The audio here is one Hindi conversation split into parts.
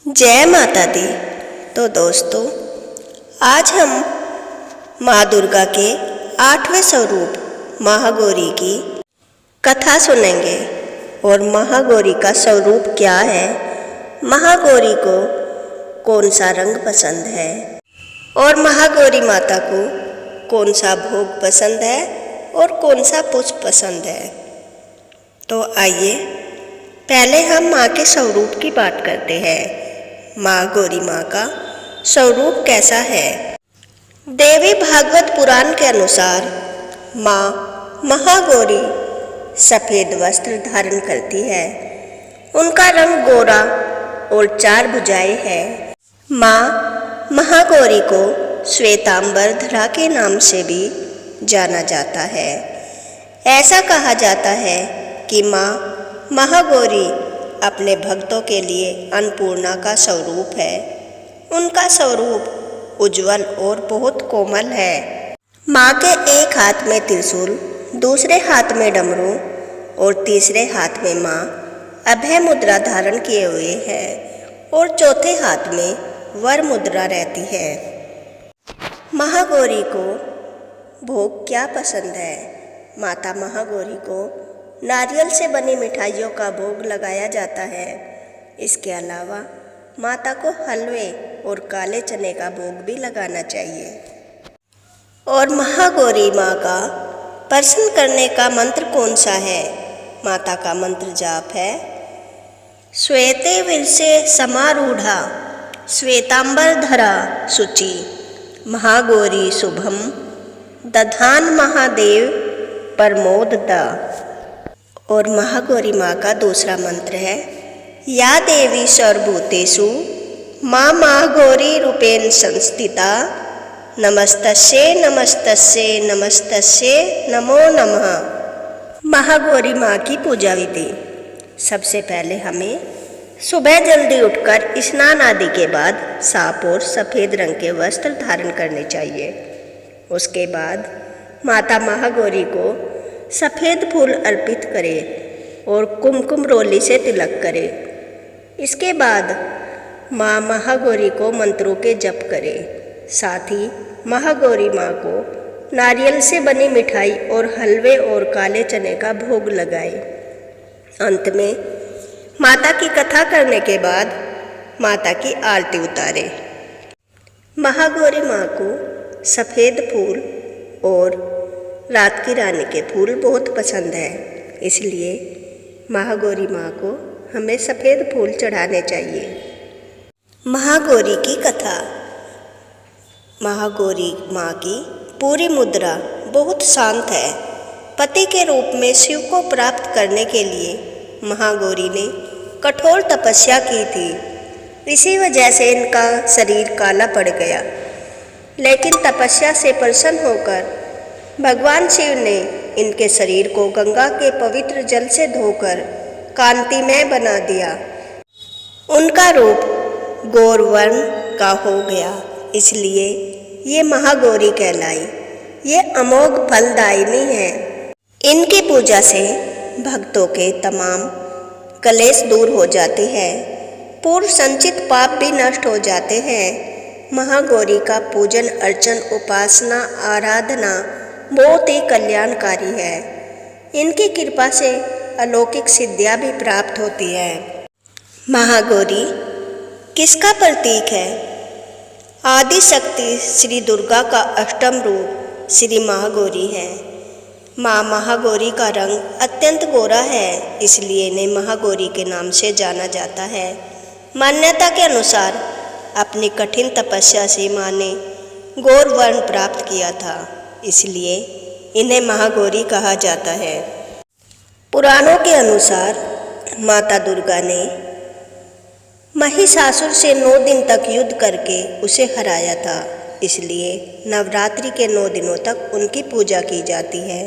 जय माता दी। तो दोस्तों, आज हम माँ दुर्गा के 8वें स्वरूप महागौरी की कथा सुनेंगे। और महागौरी का स्वरूप क्या है, महागौरी को कौन सा रंग पसंद है और महागौरी माता को कौन सा भोग पसंद है और कौन सा पुष्प पसंद है। तो आइए पहले हम माँ के स्वरूप की बात करते हैं। माँ गौरी माँ का स्वरूप कैसा है। देवी भागवत पुराण के अनुसार माँ महागौरी सफ़ेद वस्त्र धारण करती है। उनका रंग गोरा और 4 भुजाएं हैं। माँ महागौरी को श्वेतांबर धरा के नाम से भी जाना जाता है। ऐसा कहा जाता है कि माँ महागौरी अपने भक्तों के लिए अन्नपूर्णा का स्वरूप है। उनका स्वरूप उज्जवल और बहुत कोमल है। माँ के एक हाथ में त्रिशूल, दूसरे हाथ में डमरू और तीसरे हाथ में माँ अभय मुद्रा धारण किए हुए है और चौथे हाथ में वर मुद्रा रहती है। महागौरी को भोग क्या पसंद है। माता महागौरी को नारियल से बनी मिठाइयों का भोग लगाया जाता है। इसके अलावा माता को हलवे और काले चने का भोग भी लगाना चाहिए। और महागौरी माँ का प्रसन्न करने का मंत्र कौन सा है। माता का मंत्र जाप है श्वेते विरसे समारूढ़ा श्वेतांबर धरा शुचि महागौरी शुभम दधान महादेव प्रमोददा। और महागौरी माँ का दूसरा मंत्र है या देवी सर्वभूतेषु माँ महागौरी रूपेण संस्थिता नमस्तस्ये नमस्तस्ये नमस्तस्ये नमो नमः। महागौरी माँ की पूजा विधि। सबसे पहले हमें सुबह जल्दी उठकर स्नान आदि के बाद साफ और सफ़ेद रंग के वस्त्र धारण करने चाहिए। उसके बाद माता महागौरी को सफ़ेद फूल अर्पित करें और कुमकुम रोली से तिलक करें। इसके बाद माँ महागौरी को मंत्रों के जप करें। साथ ही महागौरी माँ को नारियल से बनी मिठाई और हलवे और काले चने का भोग लगाएं। अंत में माता की कथा करने के बाद माता की आरती उतारें। महागौरी माँ को सफ़ेद फूल और रात की रानी के फूल बहुत पसंद है, इसलिए महागौरी माँ को हमें सफ़ेद फूल चढ़ाने चाहिए। महागौरी की कथा। महागौरी माँ की पूरी मुद्रा बहुत शांत है। पति के रूप में शिव को प्राप्त करने के लिए महागौरी ने कठोर तपस्या की थी। इसी वजह से इनका शरीर काला पड़ गया। लेकिन तपस्या से प्रसन्न होकर भगवान शिव ने इनके शरीर को गंगा के पवित्र जल से धोकर कांतिमय बना दिया। उनका रूप गौर वर्ण का हो गया, इसलिए ये महागौरी कहलाई। ये अमोघ फलदायिनी है। इनकी पूजा से भक्तों के तमाम कलेश दूर हो जाते हैं। पूर्व संचित पाप भी नष्ट हो जाते हैं। महागौरी का पूजन अर्चन उपासना आराधना बहुत ही कल्याणकारी है। इनकी कृपा से अलौकिक सिद्धियाँ भी प्राप्त होती है। महागौरी किसका प्रतीक है। आदि शक्ति श्री दुर्गा का अष्टम रूप श्री महागौरी है। माँ महागौरी का रंग अत्यंत गोरा है, इसलिए इन्हें महागौरी के नाम से जाना जाता है। मान्यता के अनुसार अपनी कठिन तपस्या से माँ ने गौर वर्ण प्राप्त किया था, इसलिए इन्हें महागौरी कहा जाता है। पुराणों के अनुसार माता दुर्गा ने महिषासुर से 9 दिन तक युद्ध करके उसे हराया था, इसलिए नवरात्रि के 9 दिनों तक उनकी पूजा की जाती है।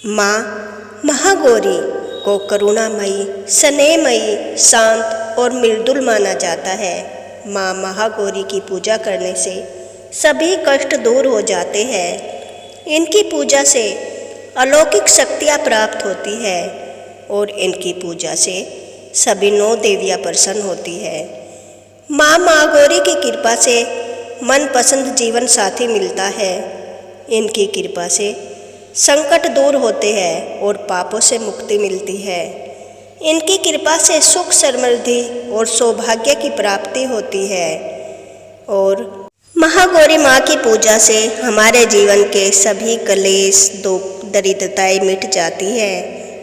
माँ महागौरी को करुणामयी, स्नेहमयी, शांत और मृदुल माना जाता है। माँ महागौरी की पूजा करने से सभी कष्ट दूर हो जाते हैं। इनकी पूजा से अलौकिक शक्तियाँ प्राप्त होती है और इनकी पूजा से सभी 9 देवियाँ प्रसन्न होती है। माँ महागौरी की कृपा से मनपसंद जीवन साथी मिलता है। इनकी कृपा से संकट दूर होते हैं और पापों से मुक्ति मिलती है। इनकी कृपा से सुख समृद्धि और सौभाग्य की प्राप्ति होती है। और महागौरी माँ की पूजा से हमारे जीवन के सभी क्लेश दुख दरिद्रताएं मिट जाती है।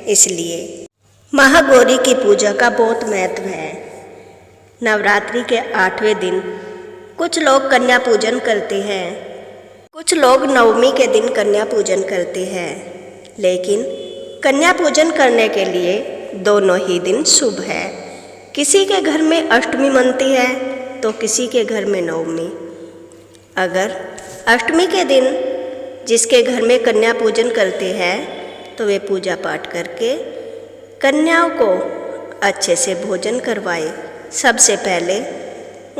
इसलिए महागौरी की पूजा का बहुत महत्व है। नवरात्रि के 8वें दिन कुछ लोग कन्या पूजन करते हैं, कुछ लोग नवमी के दिन कन्या पूजन करते हैं। लेकिन कन्या पूजन करने के लिए दोनों ही दिन शुभ है। किसी के घर में अष्टमी मनती है तो किसी के घर में नवमी। अगर अष्टमी के दिन जिसके घर में कन्या पूजन करते हैं तो वे पूजा पाठ करके कन्याओं को अच्छे से भोजन करवाए। सबसे पहले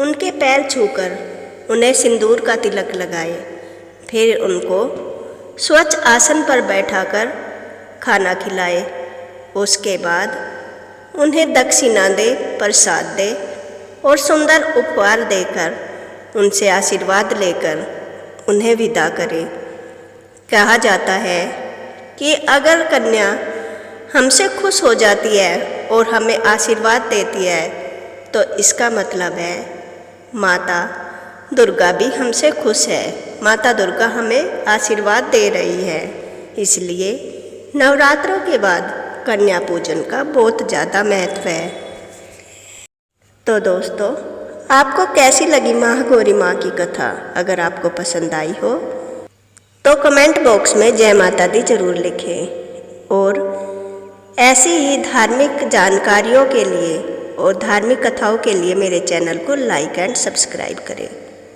उनके पैर छूकर उन्हें सिंदूर का तिलक लगाए, फिर उनको स्वच्छ आसन पर बैठाकर खाना खिलाए। उसके बाद उन्हें दक्षिणा दे, प्रसाद दे और सुंदर उपहार देकर उनसे आशीर्वाद लेकर उन्हें विदा करें। कहा जाता है कि अगर कन्या हमसे खुश हो जाती है और हमें आशीर्वाद देती है तो इसका मतलब है माता दुर्गा भी हमसे खुश है, माता दुर्गा हमें आशीर्वाद दे रही है। इसलिए नवरात्रों के बाद कन्या पूजन का बहुत ज़्यादा महत्व है। तो दोस्तों, आपको कैसी लगी महागौरी माँ की कथा? अगर आपको पसंद आई हो तो कमेंट बॉक्स में जय माता दी जरूर लिखें। और ऐसी ही धार्मिक जानकारियों के लिए और धार्मिक कथाओं के लिए मेरे चैनल को लाइक एंड सब्सक्राइब करें।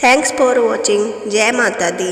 Thanks for watching. जय माता दी।